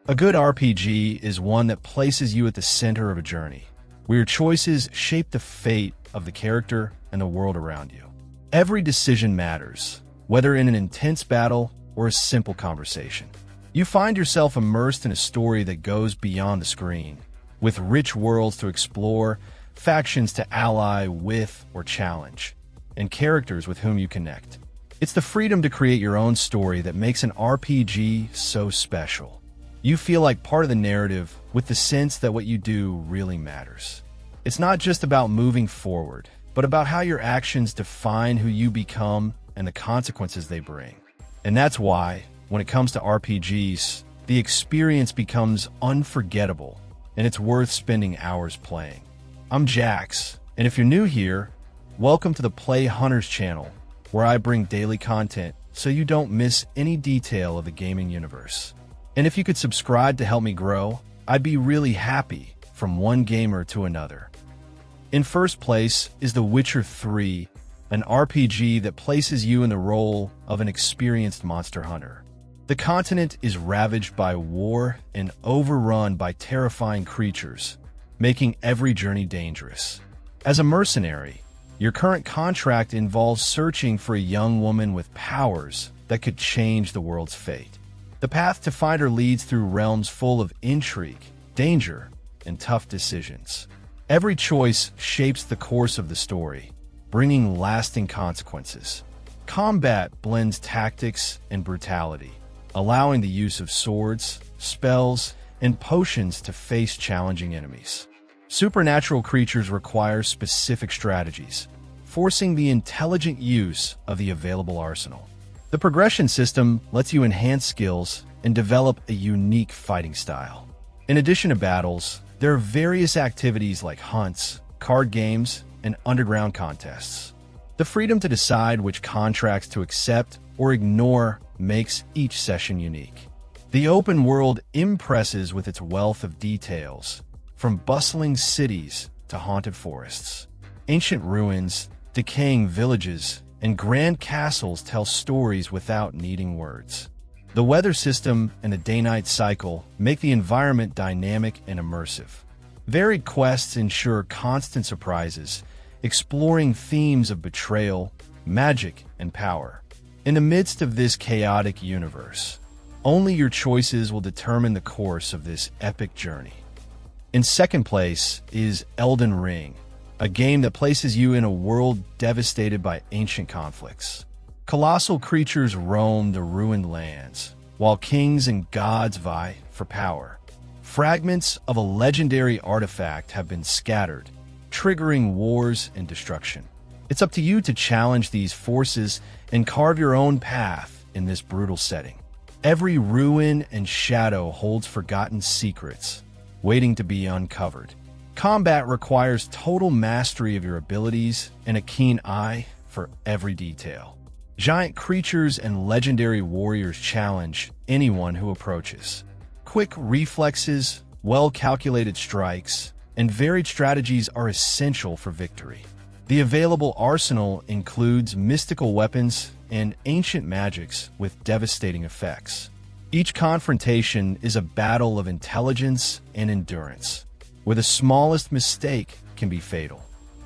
A good RPG is one that places you at the center of a journey, where your choices shape the fate of the character and the world around you. Every decision matters, whether in an intense battle or a simple conversation. You find yourself immersed in a story that goes beyond the screen, with rich worlds to explore, factions to ally with or challenge, and characters with whom you connect. It's the freedom to create your own story that makes an RPG so special. You feel like part of the narrative with the sense that what you do really matters. It's not just about moving forward, but about how your actions define who you become and the consequences they bring. And that's why, when it comes to RPGs, the experience becomes unforgettable, and it's worth spending hours playing. I'm Jax, and if you're new here, welcome to the Play Hunters channel, where I bring daily content so you don't miss any detail of the gaming universe. And if you could subscribe to help me grow, I'd be really happy, from one gamer to another. In first place is The Witcher 3, an RPG that places you in the role of an experienced monster hunter. The continent is ravaged by war and overrun by terrifying creatures, making every journey dangerous. As a mercenary, your current contract involves searching for a young woman with powers that could change the world's fate. The path to find her leads through realms full of intrigue, danger, and tough decisions. Every choice shapes the course of the story, bringing lasting consequences. Combat blends tactics and brutality, allowing the use of swords, spells, and potions to face challenging enemies. Supernatural creatures require specific strategies, forcing the intelligent use of the available arsenal. The progression system lets you enhance skills and develop a unique fighting style. In addition to battles, there are various activities like hunts, card games, and underground contests. The freedom to decide which contracts to accept or ignore makes each session unique. The open world impresses with its wealth of details, from bustling cities to haunted forests. Ancient ruins, decaying villages, and grand castles tell stories without needing words. The weather system and the day-night cycle make the environment dynamic and immersive. Varied quests ensure constant surprises, exploring themes of betrayal, magic, and power. In the midst of this chaotic universe, only your choices will determine the course of this epic journey. In second place is Elden Ring, a game that places you in a world devastated by ancient conflicts. Colossal creatures roam the ruined lands, while kings and gods vie for power. Fragments of a legendary artifact have been scattered, triggering wars and destruction. It's up to you to challenge these forces and carve your own path in this brutal setting. Every ruin and shadow holds forgotten secrets, waiting to be uncovered. Combat requires total mastery of your abilities and a keen eye for every detail. Giant creatures and legendary warriors challenge anyone who approaches. Quick reflexes, well-calculated strikes, and varied strategies are essential for victory. The available arsenal includes mystical weapons and ancient magics with devastating effects. Each confrontation is a battle of intelligence and endurance, where the smallest mistake can be fatal.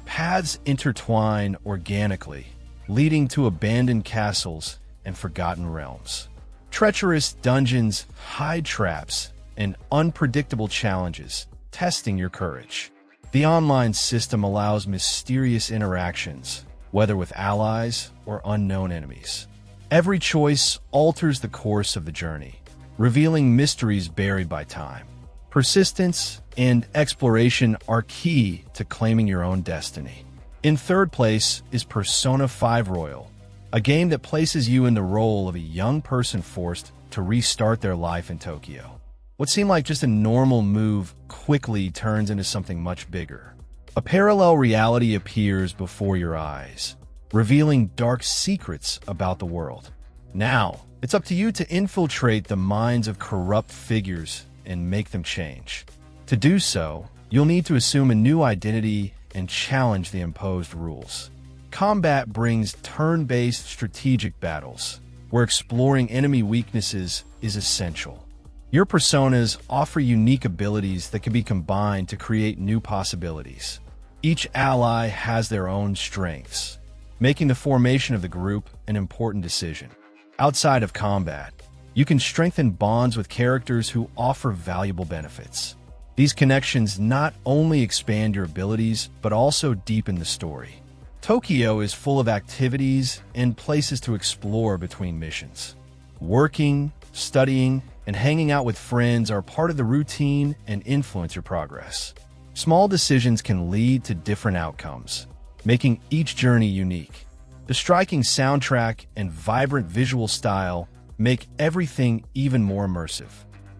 Paths intertwine organically, leading to abandoned castles and forgotten realms. Treacherous dungeons hide traps and unpredictable challenges, testing your courage. The online system allows mysterious interactions, whether with allies or unknown enemies. Every choice alters the course of the journey, revealing mysteries buried by time. Persistence and exploration are key to claiming your own destiny. In third place is Persona 5 Royal, a game that places you in the role of a young person forced to restart their life in Tokyo. What seemed like just a normal move quickly turns into something much bigger. A parallel reality appears before your eyes, revealing dark secrets about the world. Now, it's up to you to infiltrate the minds of corrupt figures and make them change. To do so, you'll need to assume a new identity and challenge the imposed rules. Combat brings turn-based strategic battles, where exploring enemy weaknesses is essential. Your personas offer unique abilities that can be combined to create new possibilities. Each ally has their own strengths, making the formation of the group an important decision. Outside of combat, you can strengthen bonds with characters who offer valuable benefits. These connections not only expand your abilities, but also deepen the story. Tokyo is full of activities and places to explore between missions. Working, studying, and hanging out with friends are part of the routine and influence your progress. Small decisions can lead to different outcomes, making each journey unique. The striking soundtrack and vibrant visual style make everything even more immersive.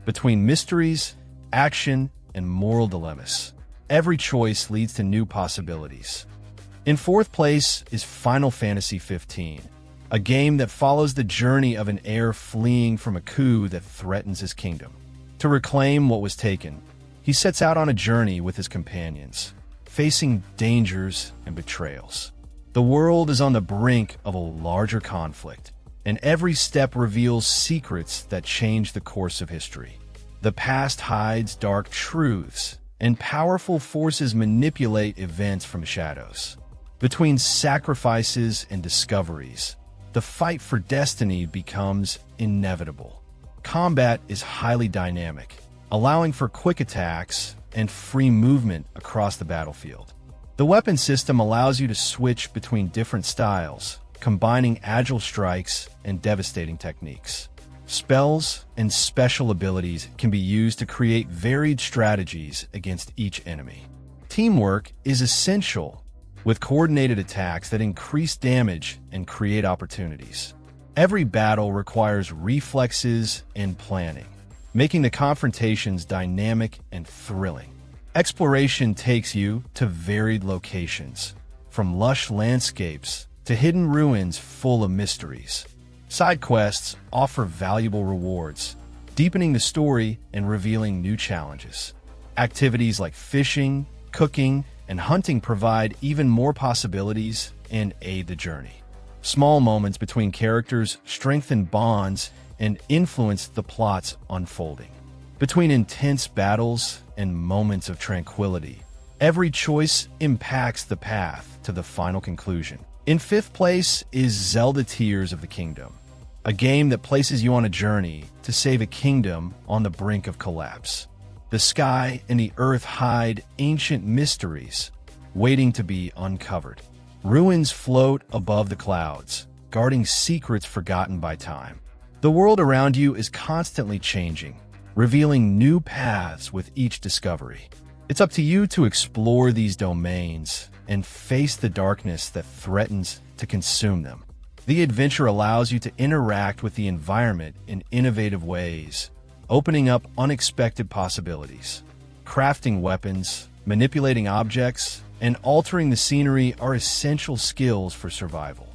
Between mysteries, action, and moral dilemmas, every choice leads to new possibilities. In fourth place is Final Fantasy XV, a game that follows the journey of an heir fleeing from a coup that threatens his kingdom. To reclaim what was taken, he sets out on a journey with his companions, facing dangers and betrayals. The world is on the brink of a larger conflict, and every step reveals secrets that change the course of history. The past hides dark truths, and powerful forces manipulate events from shadows. Between sacrifices and discoveries, the fight for destiny becomes inevitable. Combat is highly dynamic, allowing for quick attacks and free movement across the battlefield. The weapon system allows you to switch between different styles, combining agile strikes and devastating techniques. Spells and special abilities can be used to create varied strategies against each enemy. Teamwork is essential, with coordinated attacks that increase damage and create opportunities. Every battle requires reflexes and planning, making the confrontations dynamic and thrilling. Exploration takes you to varied locations, from lush landscapes to hidden ruins full of mysteries. Side quests offer valuable rewards, deepening the story and revealing new challenges. Activities like fishing, cooking, and hunting provide even more possibilities and aid the journey. Small moments between characters strengthen bonds and influence the plot's unfolding. Between intense battles and moments of tranquility, every choice impacts the path to the final conclusion. In fifth place is Zelda Tears of the Kingdom, a game that places you on a journey to save a kingdom on the brink of collapse. The sky and the earth hide ancient mysteries waiting to be uncovered. Ruins float above the clouds, guarding secrets forgotten by time. The world around you is constantly changing, revealing new paths with each discovery. It's up to you to explore these domains and face the darkness that threatens to consume them. The adventure allows you to interact with the environment in innovative ways, opening up unexpected possibilities. Crafting weapons, manipulating objects, and altering the scenery are essential skills for survival.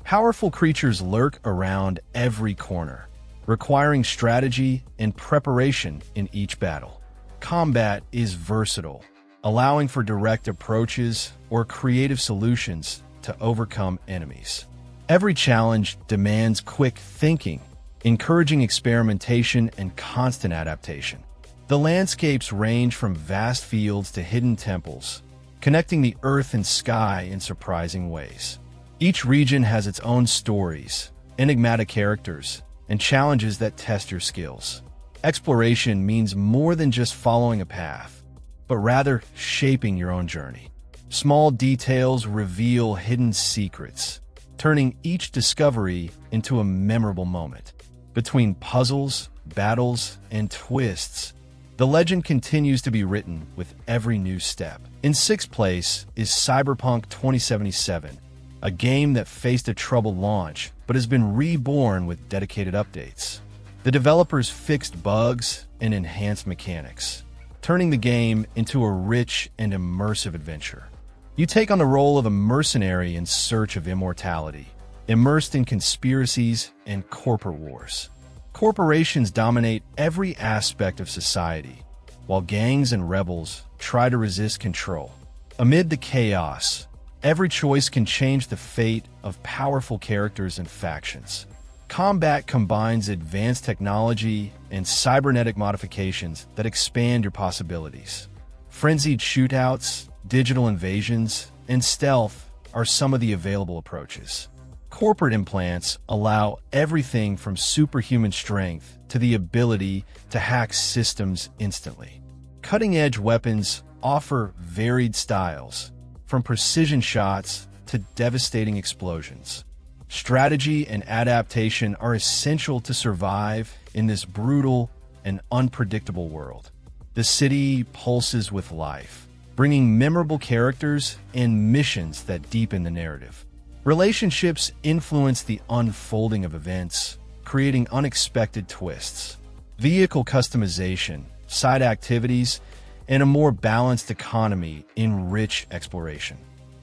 Powerful creatures lurk around every corner, requiring strategy and preparation in each battle. Combat is versatile, allowing for direct approaches or creative solutions to overcome enemies. Every challenge demands quick thinking, encouraging experimentation and constant adaptation. The landscapes range from vast fields to hidden temples, connecting the earth and sky in surprising ways. Each region has its own stories, enigmatic characters, and challenges that test your skills. Exploration means more than just following a path, but rather shaping your own journey. Small details reveal hidden secrets, turning each discovery into a memorable moment. Between puzzles, battles, and twists, the legend continues to be written with every new step. In sixth place is Cyberpunk 2077, a game that faced a troubled launch but has been reborn with dedicated updates. The developers fixed bugs and enhanced mechanics, turning the game into a rich and immersive adventure. You take on the role of a mercenary in search of immortality, immersed in conspiracies and corporate wars. Corporations dominate every aspect of society, while gangs and rebels try to resist control. Amid the chaos, every choice can change the fate of powerful characters and factions. Combat combines advanced technology and cybernetic modifications that expand your possibilities. Frenzied shootouts, digital invasions, and stealth are some of the available approaches. Corporate implants allow everything from superhuman strength to the ability to hack systems instantly. Cutting-edge weapons offer varied styles, from precision shots to devastating explosions. Strategy and adaptation are essential to survive in this brutal and unpredictable world. The city pulses with life, bringing memorable characters and missions that deepen the narrative. Relationships influence the unfolding of events, creating unexpected twists. Vehicle customization, side activities, and a more balanced economy enrich exploration.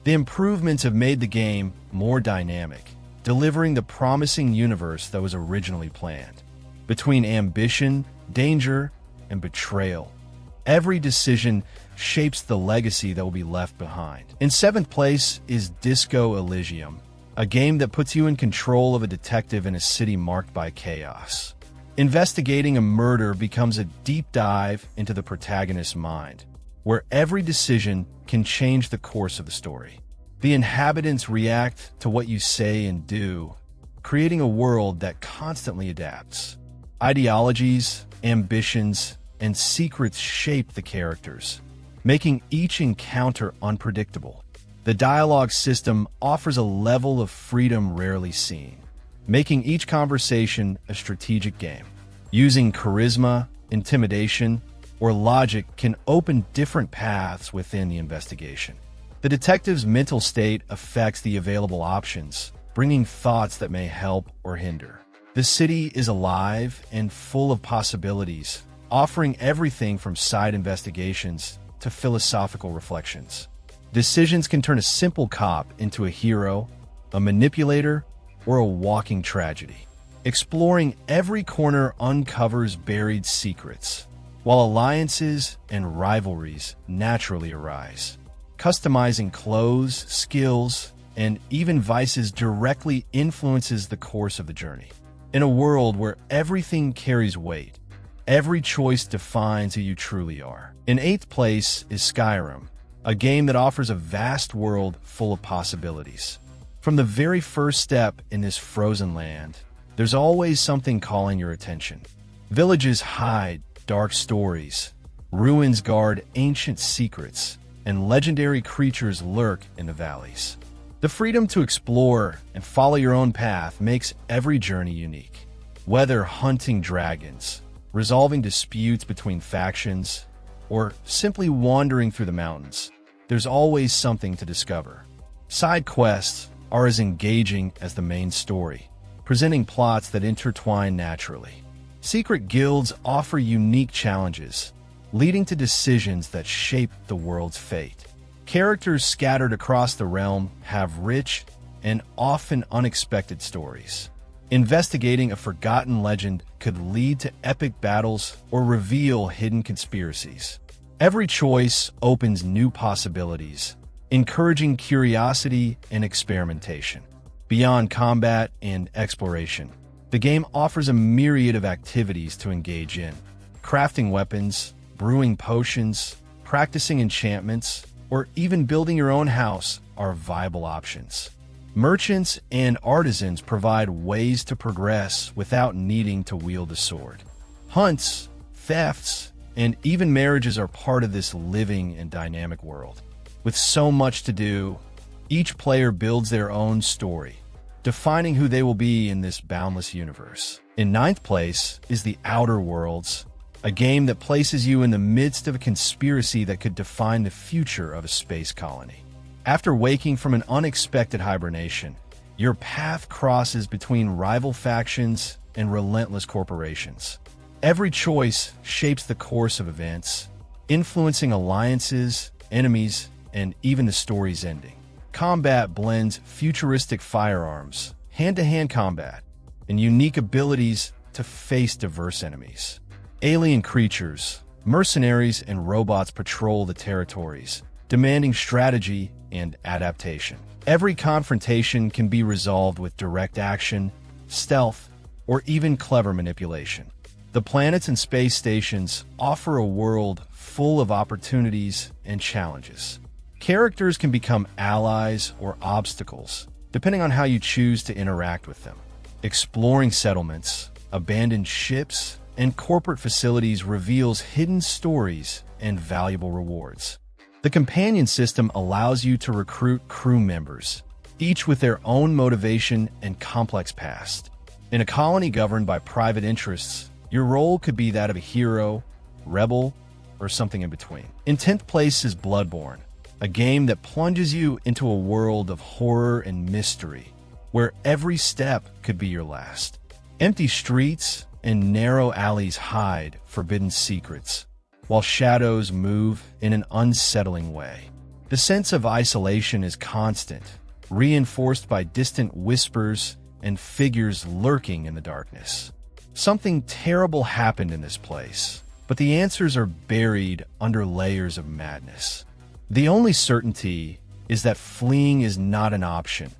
The improvements have made the game more dynamic, delivering the promising universe that was originally planned. Between ambition, danger, and betrayal, every decision shapes the legacy that will be left behind. In seventh place is Disco Elysium, a game that puts you in control of a detective in a city marked by chaos. Investigating a murder becomes a deep dive into the protagonist's mind, where every decision can change the course of the story. The inhabitants react to what you say and do, creating a world that constantly adapts. Ideologies, ambitions, and secrets shape the characters, making each encounter unpredictable. The dialogue system offers a level of freedom rarely seen, making each conversation a strategic game. Using charisma, intimidation, or logic can open different paths within the investigation. The detective's mental state affects the available options, bringing thoughts that may help or hinder. The city is alive and full of possibilities, offering everything from side investigations to philosophical reflections. Decisions can turn a simple cop into a hero, a manipulator, or a walking tragedy. Exploring every corner uncovers buried secrets, while alliances and rivalries naturally arise. Customizing clothes, skills, and even vices directly influences the course of the journey. In a world where everything carries weight, every choice defines who you truly are. In eighth place is Skyrim, a game that offers a vast world full of possibilities. From the very first step in this frozen land, there's always something calling your attention. Villages hide dark stories, ruins guard ancient secrets, and legendary creatures lurk in the valleys. The freedom to explore and follow your own path makes every journey unique. Whether hunting dragons, resolving disputes between factions, or simply wandering through the mountains, there's always something to discover. Side quests are as engaging as the main story, presenting plots that intertwine naturally. Secret guilds offer unique challenges, leading to decisions that shape the world's fate. Characters scattered across the realm have rich and often unexpected stories. Investigating a forgotten legend could lead to epic battles or reveal hidden conspiracies. Every choice opens new possibilities, encouraging curiosity and experimentation. Beyond combat and exploration, the game offers a myriad of activities to engage in. Crafting weapons, brewing potions, practicing enchantments, or even building your own house are viable options. Merchants and artisans provide ways to progress without needing to wield a sword. Hunts, thefts, and even marriages are part of this living and dynamic world. With so much to do, each player builds their own story, defining who they will be in this boundless universe. In ninth place is The Outer Worlds, a game that places you in the midst of a conspiracy that could define the future of a space colony. After waking from an unexpected hibernation, your path crosses between rival factions and relentless corporations. Every choice shapes the course of events, influencing alliances, enemies, and even the story's ending. Combat blends futuristic firearms, hand-to-hand combat, and unique abilities to face diverse enemies. Alien creatures, mercenaries, and robots patrol the territories, demanding strategy and adaptation. Every confrontation can be resolved with direct action, stealth, or even clever manipulation. The planets and space stations offer a world full of opportunities and challenges. Characters can become allies or obstacles, depending on how you choose to interact with them. Exploring settlements, abandoned ships, and corporate facilities reveals hidden stories and valuable rewards. The companion system allows you to recruit crew members, each with their own motivation and complex past. In a colony governed by private interests, your role could be that of a hero, rebel, or something in between. In 10th place is Bloodborne, a game that plunges you into a world of horror and mystery, where every step could be your last. Empty streets and narrow alleys hide forbidden secrets, while shadows move in an unsettling way. The sense of isolation is constant, reinforced by distant whispers and figures lurking in the darkness. Something terrible happened in this place, but the answers are buried under layers of madness. The only certainty is that fleeing is not an option,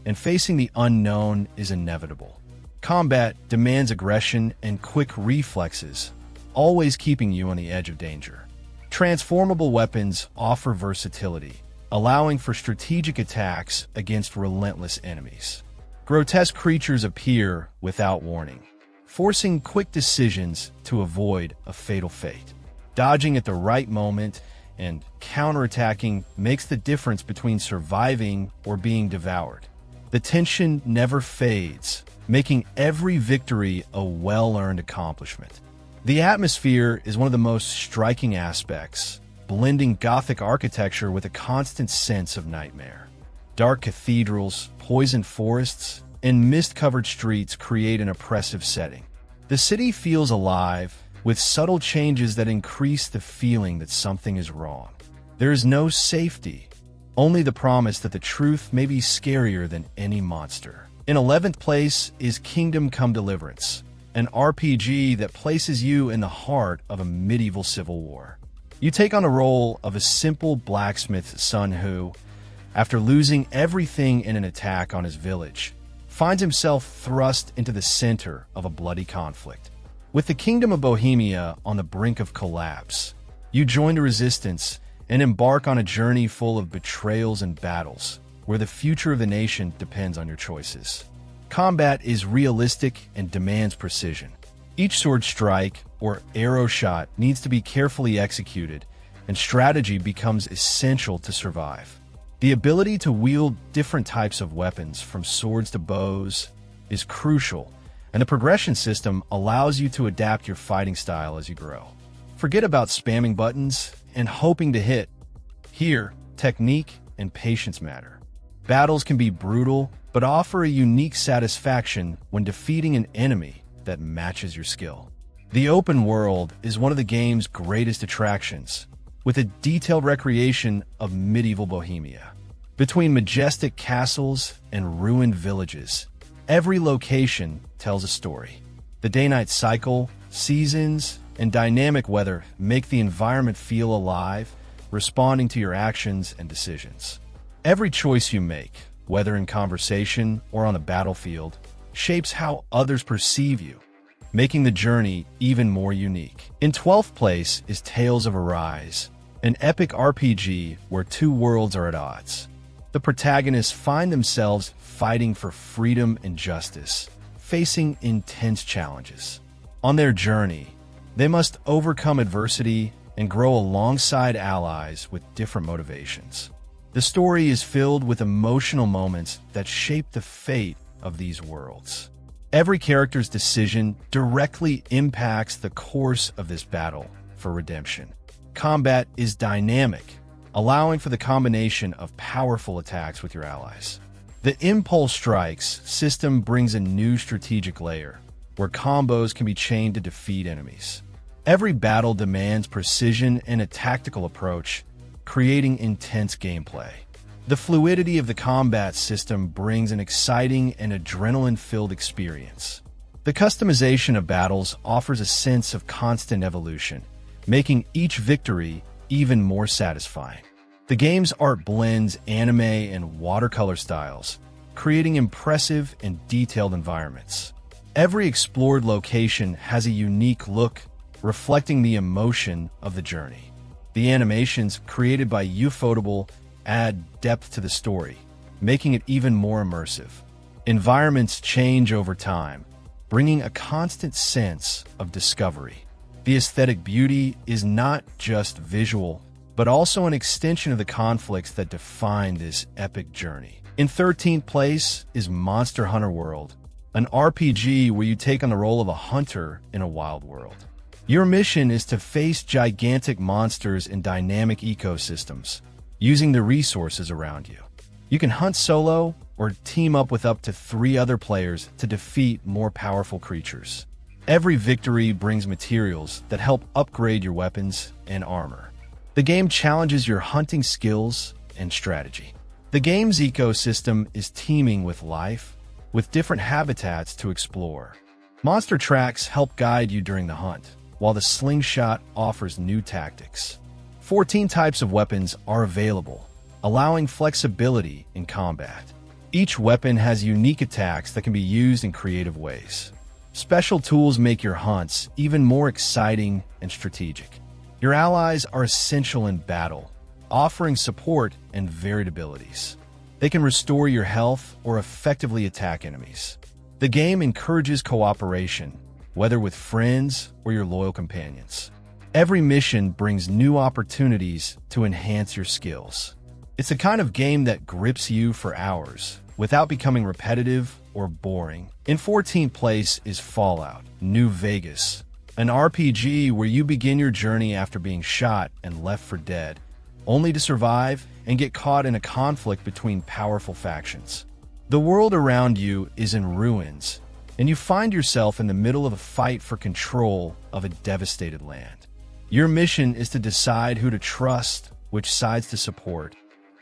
and facing the unknown is inevitable. Combat demands aggression and quick reflexes, always keeping you on the edge of danger. Transformable weapons offer versatility, allowing for strategic attacks against relentless enemies. Grotesque creatures appear without warning, forcing quick decisions to avoid a fatal fate. Dodging at the right moment and counterattacking makes the difference between surviving or being devoured. The tension never fades, making every victory a well-earned accomplishment. The atmosphere is one of the most striking aspects, blending Gothic architecture with a constant sense of nightmare. Dark cathedrals, poisoned forests, and mist-covered streets create an oppressive setting. The city feels alive, with subtle changes that increase the feeling that something is wrong. There is no safety, only the promise that the truth may be scarier than any monster. In 11th place is Kingdom Come Deliverance, an RPG that places you in the heart of a medieval civil war. You take on the role of a simple blacksmith's son who, after losing everything in an attack on his village, finds himself thrust into the center of a bloody conflict. With the Kingdom of Bohemia on the brink of collapse, you join the resistance and embark on a journey full of betrayals and battles, where the future of the nation depends on your choices. Combat is realistic and demands precision. Each sword strike or arrow shot needs to be carefully executed, and strategy becomes essential to survive. The ability to wield different types of weapons, from swords to bows, is crucial, and the progression system allows you to adapt your fighting style as you grow. Forget about spamming buttons and hoping to hit. Here, technique and patience matter. Battles can be brutal, but offer a unique satisfaction when defeating an enemy that matches your skill. The open world is one of the game's greatest attractions, with a detailed recreation of medieval Bohemia. Between majestic castles and ruined villages, every location tells a story. The day-night cycle, seasons, and dynamic weather make the environment feel alive, responding to your actions and decisions. Every choice you make, whether in conversation or on the battlefield, shapes how others perceive you, making the journey even more unique. In 12th place is Tales of Arise, an epic RPG where two worlds are at odds. The protagonists find themselves fighting for freedom and justice, facing intense challenges. On their journey, they must overcome adversity and grow alongside allies with different motivations. The story is filled with emotional moments that shape the fate of these worlds. Every character's decision directly impacts the course of this battle for redemption. Combat is dynamic, allowing for the combination of powerful attacks with your allies. The Impulse Strikes system brings a new strategic layer, where combos can be chained to defeat enemies. Every battle demands precision and a tactical approach, creating intense gameplay. The fluidity of the combat system brings an exciting and adrenaline-filled experience. The customization of battles offers a sense of constant evolution, making each victory even more satisfying. The game's art blends anime and watercolor styles, creating impressive and detailed environments. Every explored location has a unique look, reflecting the emotion of the journey. The animations created by Ufotable add depth to the story, making it even more immersive. Environments change over time, bringing a constant sense of discovery. The aesthetic beauty is not just visual, but also an extension of the conflicts that define this epic journey. In 13th place is Monster Hunter World, an RPG where you take on the role of a hunter in a wild world. Your mission is to face gigantic monsters in dynamic ecosystems, using the resources around you. You can hunt solo or team up with up to 3 other players to defeat more powerful creatures. Every victory brings materials that help upgrade your weapons and armor. The game challenges your hunting skills and strategy. The game's ecosystem is teeming with life, with different habitats to explore. Monster tracks help guide you during the hunt, while the slingshot offers new tactics. 14 types of weapons are available, allowing flexibility in combat. Each weapon has unique attacks that can be used in creative ways. Special tools make your hunts even more exciting and strategic. Your allies are essential in battle, offering support and varied abilities. They can restore your health or effectively attack enemies. The game encourages cooperation, whether with friends or your loyal companions. Every mission brings new opportunities to enhance your skills. It's the kind of game that grips you for hours, without becoming repetitive or boring. In 14th place is Fallout New Vegas, an RPG where you begin your journey after being shot and left for dead, only to survive and get caught in a conflict between powerful factions. The world around you is in ruins, and you find yourself in the middle of a fight for control of a devastated land. Your mission is to decide who to trust, which sides to support,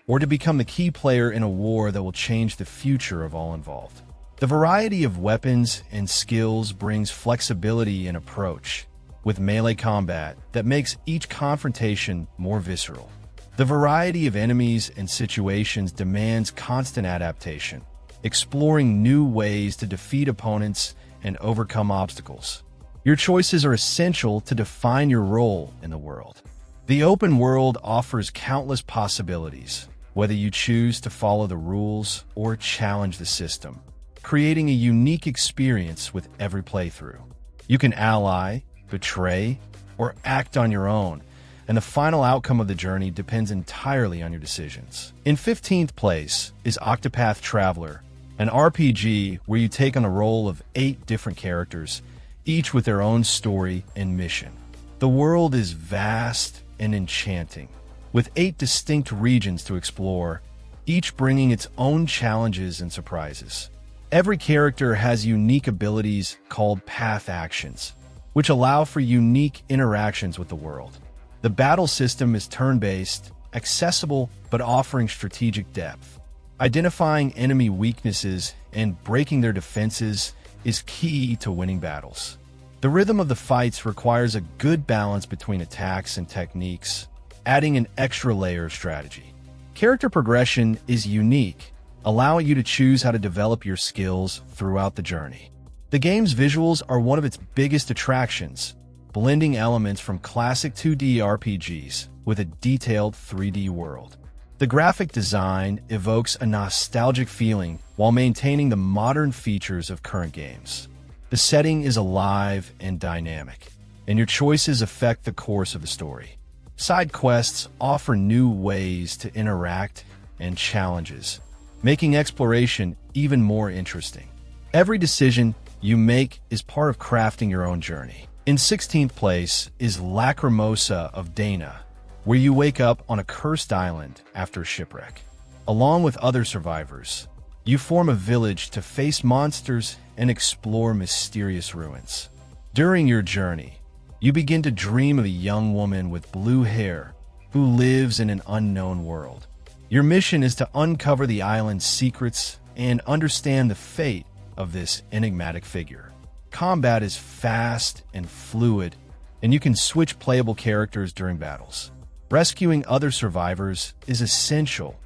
or to become the key player in a war that will change the future of all involved. The variety of weapons and skills brings flexibility in approach, with melee combat that makes each confrontation more visceral. The variety of enemies and situations demands constant adaptation, exploring new ways to defeat opponents and overcome obstacles. Your choices are essential to define your role in the world. The open world offers countless possibilities, whether you choose to follow the rules or challenge the system, creating a unique experience with every playthrough. You can ally, betray, or act on your own, and the final outcome of the journey depends entirely on your decisions. In 15th place is Octopath Traveler, an RPG where you take on the role of 8 different characters, each with their own story and mission. The world is vast and enchanting, with 8 distinct regions to explore, each bringing its own challenges and surprises. Every character has unique abilities called path actions, which allow for unique interactions with the world. The battle system is turn-based, accessible, but offering strategic depth. Identifying enemy weaknesses and breaking their defenses is key to winning battles. The rhythm of the fights requires a good balance between attacks and techniques, adding an extra layer of strategy. Character progression is unique, allowing you to choose how to develop your skills throughout the journey. The game's visuals are one of its biggest attractions, blending elements from classic 2D RPGs with a detailed 3D world. The graphic design evokes a nostalgic feeling while maintaining the modern features of current games. The setting is alive and dynamic, and your choices affect the course of the story. Side quests offer new ways to interact and challenges, making exploration even more interesting. Every decision you make is part of crafting your own journey. In 16th place is Lacrimosa of Dana, where you wake up on a cursed island after a shipwreck. Along with other survivors, you form a village to face monsters and explore mysterious ruins. During your journey, you begin to dream of a young woman with blue hair who lives in an unknown world. Your mission is to uncover the island's secrets and understand the fate of this enigmatic figure. Combat is fast and fluid, and you can switch playable characters during battles. Rescuing other survivors is essential,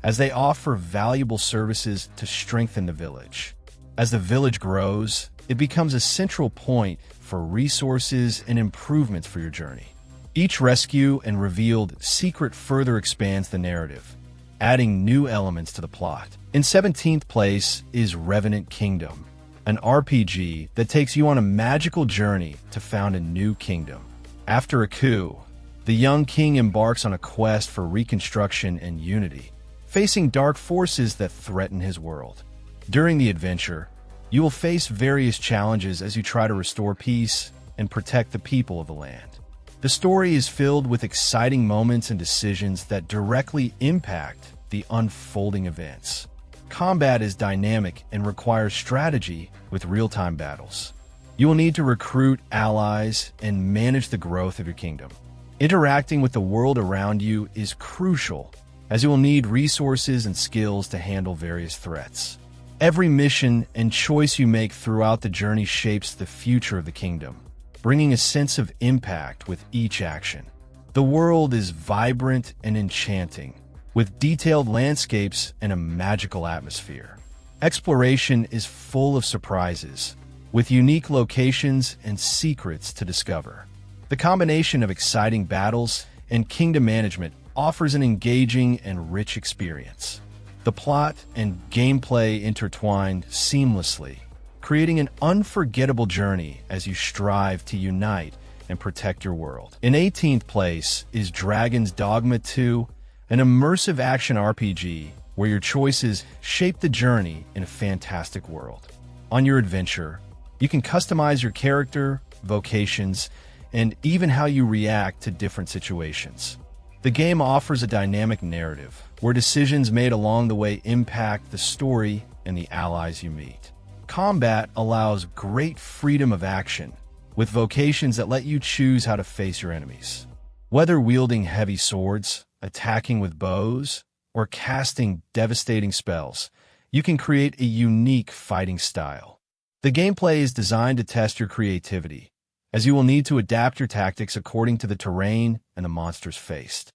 as they offer valuable services to strengthen the village. As the village grows, it becomes a central point for resources and improvements for your journey. Each rescue and revealed secret further expands the narrative, adding new elements to the plot. In 17th place is Revenant Kingdom, an RPG that takes you on a magical journey to found a new kingdom. After a coup, the young king embarks on a quest for reconstruction and unity, facing dark forces that threaten his world. During the adventure, you will face various challenges as you try to restore peace and protect the people of the land. The story is filled with exciting moments and decisions that directly impact the unfolding events. Combat is dynamic and requires strategy with real-time battles. You will need to recruit allies and manage the growth of your kingdom. Interacting with the world around you is crucial, as you will need resources and skills to handle various threats. Every mission and choice you make throughout the journey shapes the future of the kingdom, bringing a sense of impact with each action. The world is vibrant and enchanting, with detailed landscapes and a magical atmosphere. Exploration is full of surprises, with unique locations and secrets to discover. The combination of exciting battles and kingdom management offers an engaging and rich experience. The plot and gameplay intertwine seamlessly, creating an unforgettable journey as you strive to unite and protect your world. In 18th place is Dragon's Dogma 2, an immersive action RPG where your choices shape the journey in a fantastic world. On your adventure, you can customize your character, vocations, and even how you react to different situations. The game offers a dynamic narrative where decisions made along the way impact the story and the allies you meet. Combat allows great freedom of action, with vocations that let you choose how to face your enemies. Whether wielding heavy swords, attacking with bows, or casting devastating spells, you can create a unique fighting style. The gameplay is designed to test your creativity, as you will need to adapt your tactics according to the terrain and the monsters faced.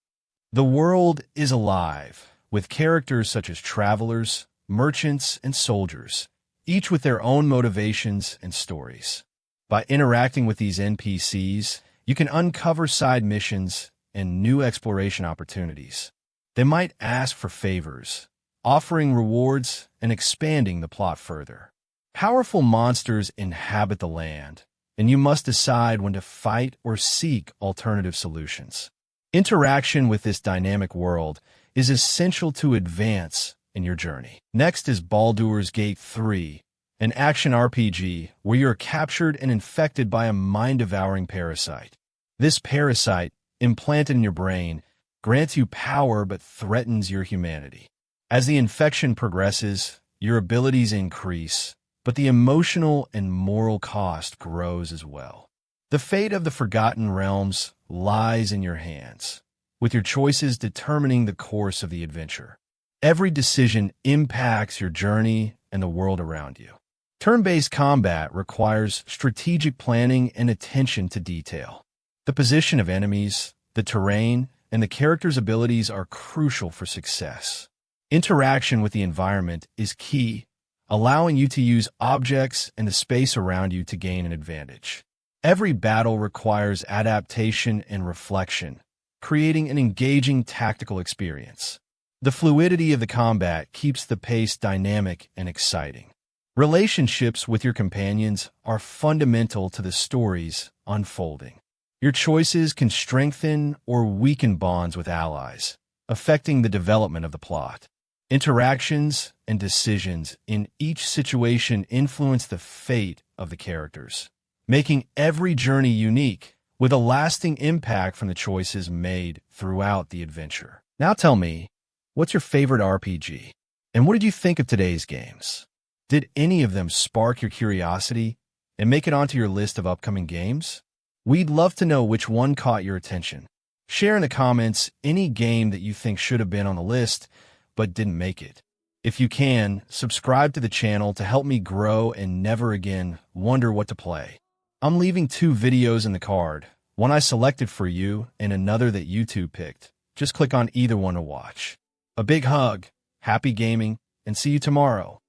The world is alive, with characters such as travelers, merchants, and soldiers, each with their own motivations and stories. By interacting with these NPCs, you can uncover side missions and new exploration opportunities. They might ask for favors, offering rewards and expanding the plot further. Powerful monsters inhabit the land, and you must decide when to fight or seek alternative solutions. Interaction with this dynamic world is essential to advance in your journey. Next is Baldur's Gate 3, an action RPG where you are captured and infected by a mind-devouring parasite. This parasite, implanted in your brain, grants you power but threatens your humanity. As the infection progresses, your abilities increase, but the emotional and moral cost grows as well. The fate of the Forgotten Realms lies in your hands, with your choices determining the course of the adventure. Every decision impacts your journey and the world around you. Turn-based combat requires strategic planning and attention to detail. The position of enemies, the terrain, and the character's abilities are crucial for success. Interaction with the environment is key, allowing you to use objects and the space around you to gain an advantage. Every battle requires adaptation and reflection, creating an engaging tactical experience. The fluidity of the combat keeps the pace dynamic and exciting. Relationships with your companions are fundamental to the story's unfolding. Your choices can strengthen or weaken bonds with allies, affecting the development of the plot. Interactions and decisions in each situation influence the fate of the characters, making every journey unique, with a lasting impact from the choices made throughout the adventure. Now tell me, what's your favorite RPG? And what did you think of today's games? Did any of them spark your curiosity and make it onto your list of upcoming games? We'd love to know which one caught your attention. Share in the comments any game that you think should have been on the list but didn't make it. If you can, subscribe to the channel to help me grow and never again wonder what to play. I'm leaving 2 videos in the card, one I selected for you and another that YouTube picked. Just click on either one to watch. A big hug, happy gaming, and see you tomorrow.